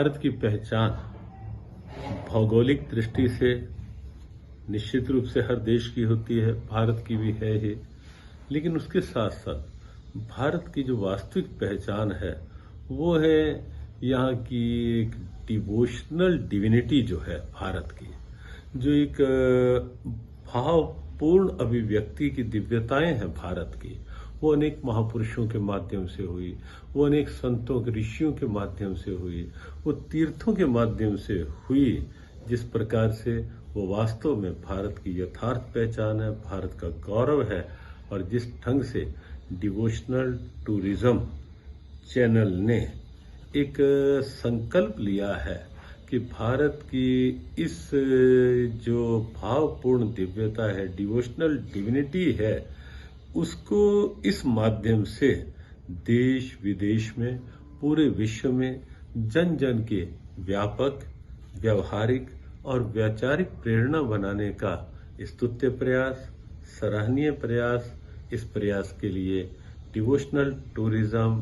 भारत की पहचान भौगोलिक दृष्टि से निश्चित रूप से हर देश की होती है, भारत की भी है ही, लेकिन उसके साथ साथ भारत की जो वास्तविक पहचान है वो है यहाँ की एक डिवोशनल डिविनिटी जो है भारत की, जो एक भावपूर्ण अभिव्यक्ति की दिव्यताएं हैं भारत की। वो अनेक महापुरुषों के माध्यम से हुई, वो अनेक संतों के ऋषियों के माध्यम से हुई, वो तीर्थों के माध्यम से हुई। जिस प्रकार से वो वास्तव में भारत की यथार्थ पहचान है, भारत का गौरव है, और जिस ढंग से डिवोशनल टूरिज्म चैनल ने एक संकल्प लिया है कि भारत की इस जो भावपूर्ण दिव्यता है, डिवोशनल डिविनिटी है, उसको इस माध्यम से देश विदेश में, पूरे विश्व में जन जन के व्यापक, व्यवहारिक और वैचारिक प्रेरणा बनाने का स्तुत्य प्रयास, सराहनीय प्रयास। इस प्रयास के लिए डिवोशनल टूरिज्म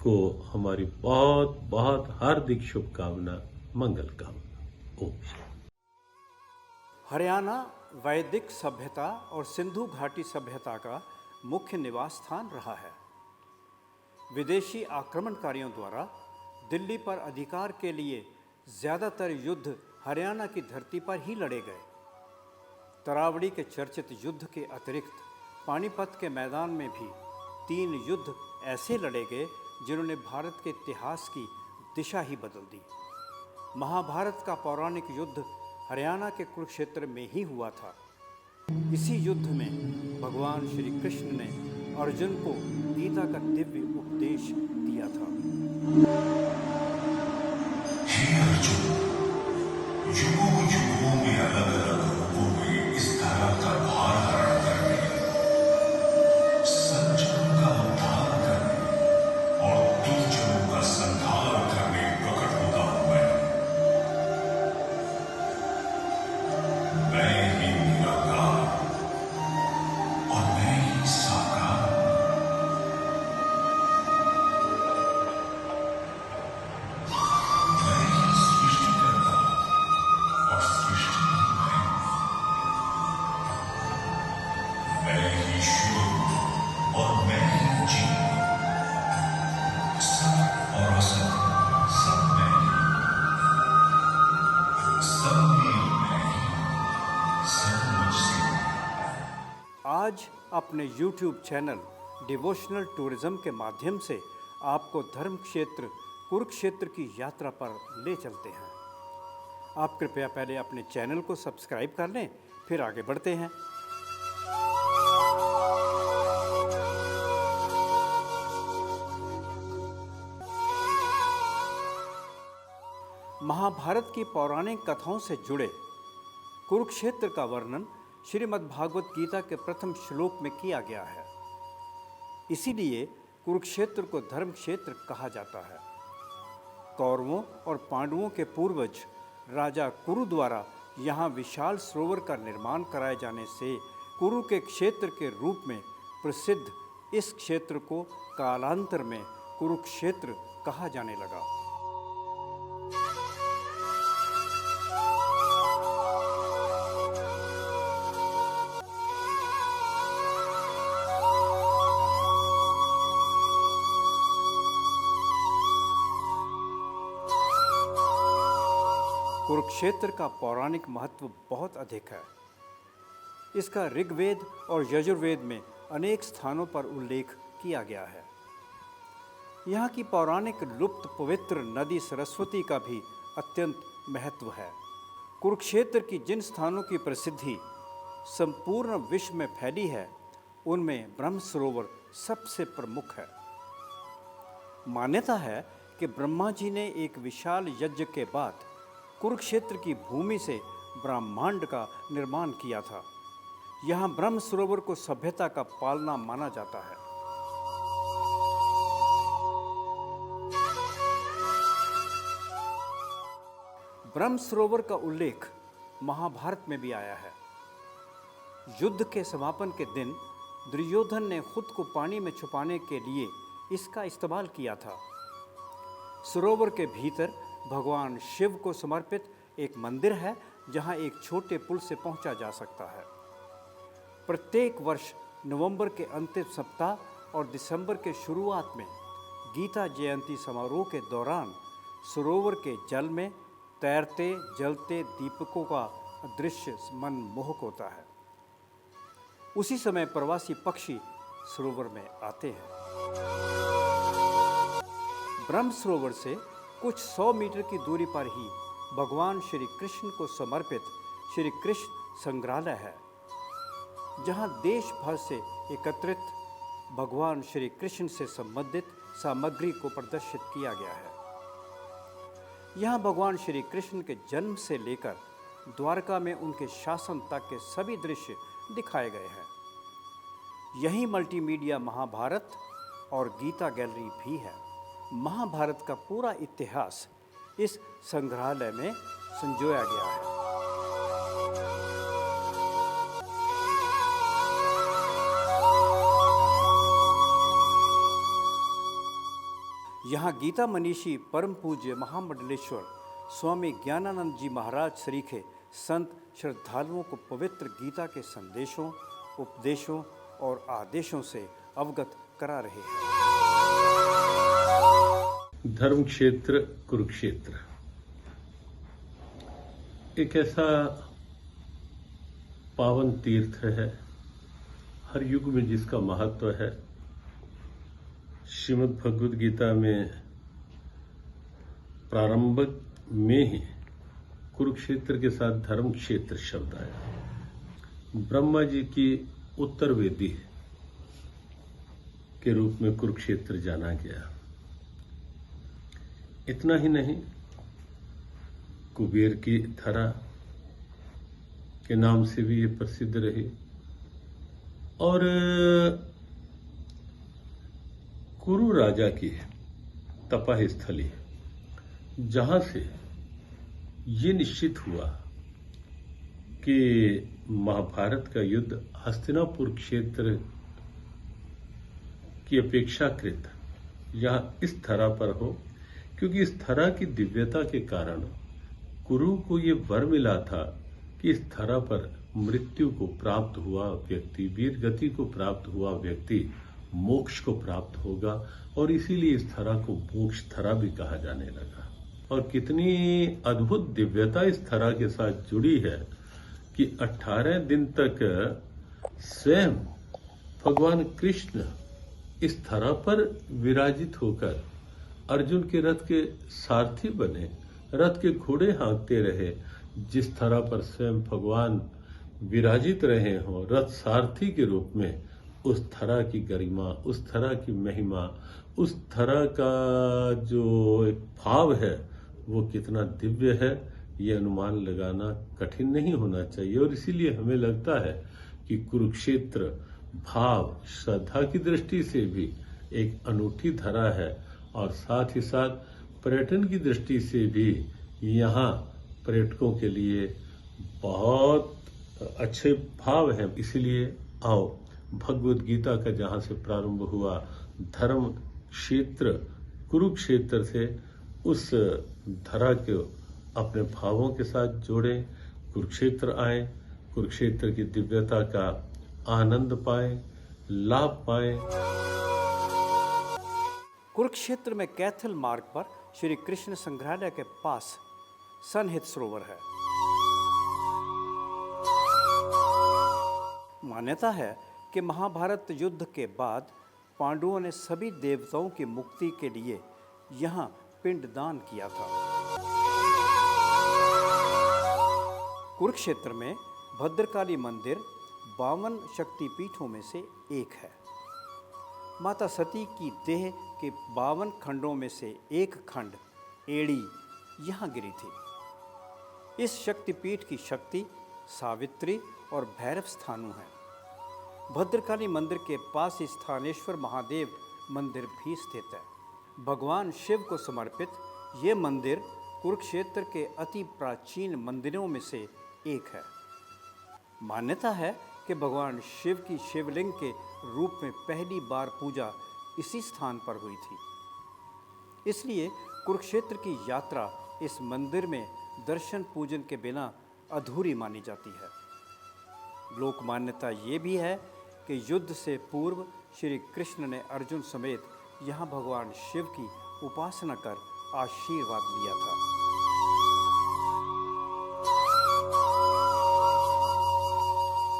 को हमारी बहुत बहुत हार्दिक शुभकामना, मंगल कामना। ओम शांति। हरियाणा वैदिक सभ्यता और सिंधु घाटी सभ्यता का मुख्य निवास स्थान रहा है। विदेशी आक्रमणकारियों द्वारा दिल्ली पर अधिकार के लिए ज़्यादातर युद्ध हरियाणा की धरती पर ही लड़े गए। तरावड़ी के चर्चित युद्ध के अतिरिक्त पानीपत के मैदान में भी 3 युद्ध ऐसे लड़े गए जिन्होंने भारत के इतिहास की दिशा ही बदल दी। महाभारत का पौराणिक युद्ध हरियाणा के कुरुक्षेत्र में ही हुआ था। इसी युद्ध में भगवान श्री कृष्ण ने अर्जुन को गीता का दिव्य उपदेश दिया था। हे अर्जुन, युगों युगों में अलग अलग रूपों में इस धरा का भार हरण करने, सज्जनों का उद्धार करने और दुर्जनों का संहार करने प्रकट होता हूं मैं ही निराकार और मैं ही साकार। मैं ही सृष्टि करता और सृष्टि मैं ही शुद्ध और मैं ही जीव, सत और असत सब मैं ही, सब में मैं ही, सब मुझसे। आज अपने YouTube चैनल डिवोशनल टूरिज्म के माध्यम से आपको धर्म क्षेत्र कुरुक्षेत्र की यात्रा पर ले चलते हैं। आप कृपया पहले अपने चैनल को सब्सक्राइब कर लें, फिर आगे बढ़ते हैं। महाभारत की पौराणिक कथाओं से जुड़े कुरुक्षेत्र का वर्णन श्रीमद् भागवत गीता के प्रथम श्लोक में किया गया है। इसीलिए कुरुक्षेत्र को धर्म क्षेत्र कहा जाता है। कौरवों और पांडवों के पूर्वज राजा कुरु द्वारा यहाँ विशाल सरोवर का निर्माण कराए जाने से कुरु के क्षेत्र के रूप में प्रसिद्ध इस क्षेत्र को कालांतर में कुरुक्षेत्र कहा जाने लगा। कुरुक्षेत्र का पौराणिक महत्व बहुत अधिक है। इसका ऋग्वेद और यजुर्वेद में अनेक स्थानों पर उल्लेख किया गया है। यहाँ की पौराणिक लुप्त पवित्र नदी सरस्वती का भी अत्यंत महत्व है। कुरुक्षेत्र की जिन स्थानों की प्रसिद्धि संपूर्ण विश्व में फैली है, उनमें ब्रह्म सरोवर सबसे प्रमुख है। मान्यता है कि ब्रह्मा जी ने एक विशाल यज्ञ के बाद कुरुक्षेत्र की भूमि से ब्रह्मांड का निर्माण किया था। यहाँ ब्रह्म सरोवर को सभ्यता का पालना माना जाता है। ब्रह्म सरोवर का उल्लेख महाभारत में भी आया है। युद्ध के समापन के दिन दुर्योधन ने खुद को पानी में छुपाने के लिए इसका इस्तेमाल किया था। सरोवर के भीतर भगवान शिव को समर्पित एक मंदिर है जहां एक छोटे पुल से पहुंचा जा सकता है। प्रत्येक वर्ष नवंबर के अंतिम सप्ताह और दिसंबर के शुरुआत में गीता जयंती समारोह के दौरान सरोवर के जल में तैरते जलते दीपकों का दृश्य मनमोहक होता है। उसी समय प्रवासी पक्षी सरोवर में आते हैं। ब्रह्म सरोवर से कुछ 100 मीटर की दूरी पर ही भगवान श्री कृष्ण को समर्पित श्री कृष्ण संग्रहालय है, जहां देश भर से एकत्रित भगवान श्री कृष्ण से संबंधित सामग्री को प्रदर्शित किया गया है। यहाँ भगवान श्री कृष्ण के जन्म से लेकर द्वारका में उनके शासन तक के सभी दृश्य दिखाए गए हैं। यही मल्टीमीडिया महाभारत और गीता गैलरी भी है। महाभारत का पूरा इतिहास इस संग्रहालय में संजोया गया है। यहाँ गीता मनीषी परम पूज्य महामंडलेश्वर स्वामी ज्ञानानंद जी महाराज सरीखे संत श्रद्धालुओं को पवित्र गीता के संदेशों, उपदेशों और आदेशों से अवगत करा रहे हैं। धर्म क्षेत्र कुरुक्षेत्र एक ऐसा पावन तीर्थ है, हर युग में जिसका महत्व है। श्रीमद् भगवद गीता में प्रारंभ में ही कुरुक्षेत्र के साथ धर्म क्षेत्र शब्द आया। ब्रह्मा जी की उत्तर वेदी के रूप में कुरुक्षेत्र जाना गया। इतना ही नहीं, कुबेर की धरा के नाम से भी ये प्रसिद्ध रही और कुरु राजा की तपह स्थली, जहां से ये निश्चित हुआ कि महाभारत का युद्ध हस्तिनापुर क्षेत्र की अपेक्षाकृत यहां इस धरा पर हो, क्योंकि इस धरा की दिव्यता के कारण कुरु को ये वर मिला था कि इस धरा पर मृत्यु को प्राप्त हुआ व्यक्ति, वीर गति को प्राप्त हुआ व्यक्ति मोक्ष को प्राप्त होगा, और इसीलिए इस धरा को मोक्ष धरा भी कहा जाने लगा। और कितनी अद्भुत दिव्यता इस धरा के साथ जुड़ी है कि 18 दिन तक स्वयं भगवान कृष्ण इस धरा पर विराजित होकर अर्जुन के रथ के सारथी बने, रथ के घोड़े हाँकते रहे। जिस धरा पर स्वयं भगवान विराजित रहे हों रथ सारथी के रूप में, उस धरा की गरिमा, उस धरा की महिमा, उस धरा का जो एक भाव है वो कितना दिव्य है, ये अनुमान लगाना कठिन नहीं होना चाहिए। और इसीलिए हमें लगता है कि कुरुक्षेत्र भाव श्रद्धा की दृष्टि से भी एक अनूठी धरा है, और साथ ही साथ पर्यटन की दृष्टि से भी यहाँ पर्यटकों के लिए बहुत अच्छे भाव हैं। इसीलिए आओ, भगवद गीता का जहाँ से प्रारंभ हुआ धर्म क्षेत्र कुरुक्षेत्र से उस धरा को अपने भावों के साथ जोड़ें, कुरुक्षेत्र आए, कुरुक्षेत्र की दिव्यता का आनंद पाएं, लाभ पाएं। कुरुक्षेत्र में कैथल मार्ग पर श्री कृष्ण संग्रहालय के पास सन्निहित सरोवर है। मान्यता है कि महाभारत युद्ध के बाद पांडवों ने सभी देवताओं की मुक्ति के लिए यहाँ पिंडदान किया था। कुरुक्षेत्र में भद्रकाली मंदिर 52 शक्तिपीठों में से एक है। माता सती की देह के 52 खंडों में से एक खंड एड़ी यहाँ गिरी थी। इस शक्तिपीठ की शक्ति सावित्री और भैरव स्थानु हैं। भद्रकाली मंदिर के पास ही स्थानेश्वर महादेव मंदिर भी स्थित है। भगवान शिव को समर्पित ये मंदिर कुरुक्षेत्र के अति प्राचीन मंदिरों में से एक है। मान्यता है कि भगवान शिव की शिवलिंग के रूप में पहली बार पूजा इसी स्थान पर हुई थी। इसलिए कुरुक्षेत्र की यात्रा इस मंदिर में दर्शन पूजन के बिना अधूरी मानी जाती है। लोक मान्यता ये भी है कि युद्ध से पूर्व श्री कृष्ण ने अर्जुन समेत यहाँ भगवान शिव की उपासना कर आशीर्वाद लिया था।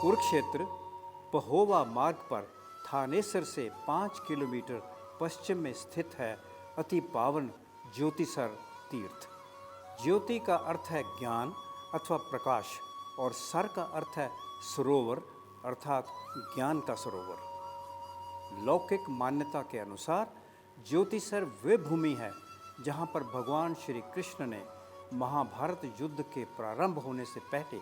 कुरुक्षेत्र पहोवा मार्ग पर थानेसर से 5 किलोमीटर पश्चिम में स्थित है अति पावन ज्योतिसर तीर्थ। ज्योति का अर्थ है ज्ञान अथवा प्रकाश और सर का अर्थ है सरोवर अर्थात ज्ञान का सरोवर। लौकिक मान्यता के अनुसार ज्योतिसर वे भूमि है जहाँ पर भगवान श्री कृष्ण ने महाभारत युद्ध के प्रारंभ होने से पहले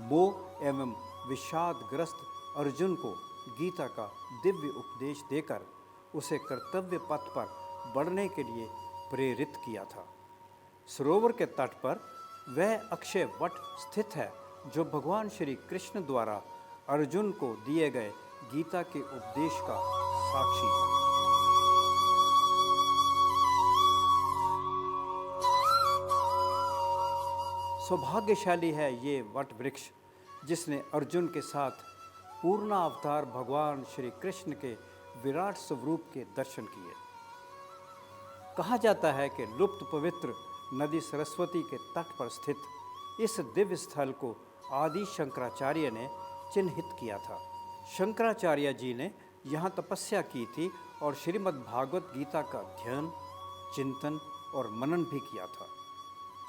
मोह एवं विषादग्रस्त अर्जुन को गीता का दिव्य उपदेश देकर उसे कर्तव्य पथ पर बढ़ने के लिए प्रेरित किया था। सरोवर के तट पर वह अक्षय वट स्थित है जो भगवान श्री कृष्ण द्वारा अर्जुन को दिए गए गीता के उपदेश का साक्षी है। सौभाग्यशाली है ये वट वृक्ष जिसने अर्जुन के साथ पूर्णावतार भगवान श्री कृष्ण के विराट स्वरूप के दर्शन किए। कहा जाता है कि लुप्त पवित्र नदी सरस्वती के तट पर स्थित इस दिव्य स्थल को आदि शंकराचार्य ने चिन्हित किया था। शंकराचार्य जी ने यहाँ तपस्या की थी और श्रीमद् भागवत गीता का अध्ययन, चिंतन और मनन भी किया था।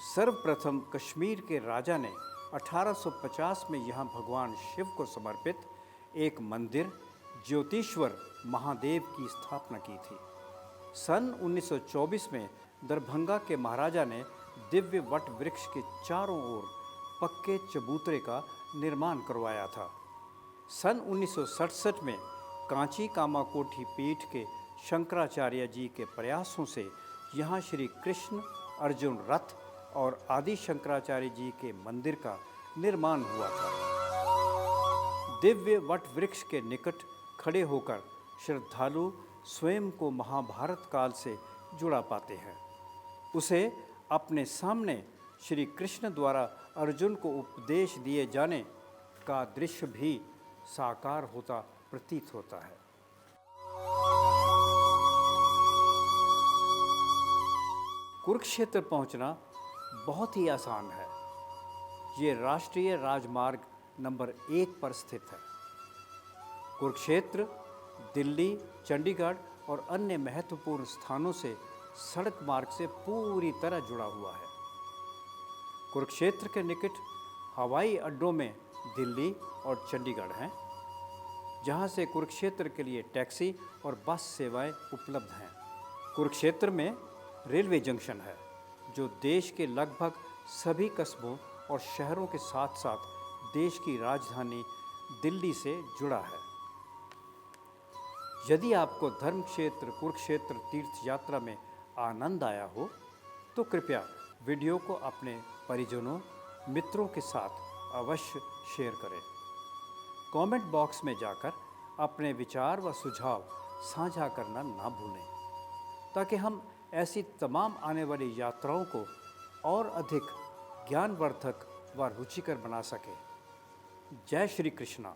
सर्वप्रथम कश्मीर के राजा ने 1850 में यहाँ भगवान शिव को समर्पित एक मंदिर ज्योतिश्वर महादेव की स्थापना की थी। सन 1924 में दरभंगा के महाराजा ने दिव्य वट वृक्ष के चारों ओर पक्के चबूतरे का निर्माण करवाया था। सन 1967 में कांची कामाकोठी पीठ के शंकराचार्य जी के प्रयासों से यहाँ श्री कृष्ण अर्जुन रथ और आदि शंकराचार्य जी के मंदिर का निर्माण हुआ था। दिव्य वट वृक्ष के निकट खड़े होकर श्रद्धालु स्वयं को महाभारत काल से जुड़ा पाते हैं। उसे अपने सामने श्री कृष्ण द्वारा अर्जुन को उपदेश दिए जाने का दृश्य भी साकार होता प्रतीत होता है। कुरुक्षेत्र पहुंचना बहुत ही आसान है। ये राष्ट्रीय राजमार्ग नंबर 1 पर स्थित है। कुरुक्षेत्र दिल्ली, चंडीगढ़ और अन्य महत्वपूर्ण स्थानों से सड़क मार्ग से पूरी तरह जुड़ा हुआ है। कुरुक्षेत्र के निकट हवाई अड्डों में दिल्ली और चंडीगढ़ हैं, जहां से कुरुक्षेत्र के लिए टैक्सी और बस सेवाएं उपलब्ध हैं। कुरुक्षेत्र में रेलवे जंक्शन है जो देश के लगभग सभी कस्बों और शहरों के साथ साथ देश की राजधानी दिल्ली से जुड़ा है। यदि आपको धर्म क्षेत्र कुरुक्षेत्र तीर्थ यात्रा में आनंद आया हो तो कृपया वीडियो को अपने परिजनों, मित्रों के साथ अवश्य शेयर करें। कमेंट बॉक्स में जाकर अपने विचार व सुझाव साझा करना ना भूलें, ताकि हम ऐसी तमाम आने वाली यात्राओं को और अधिक ज्ञानवर्धक व रुचिकर बना सकें। जय श्री कृष्णा।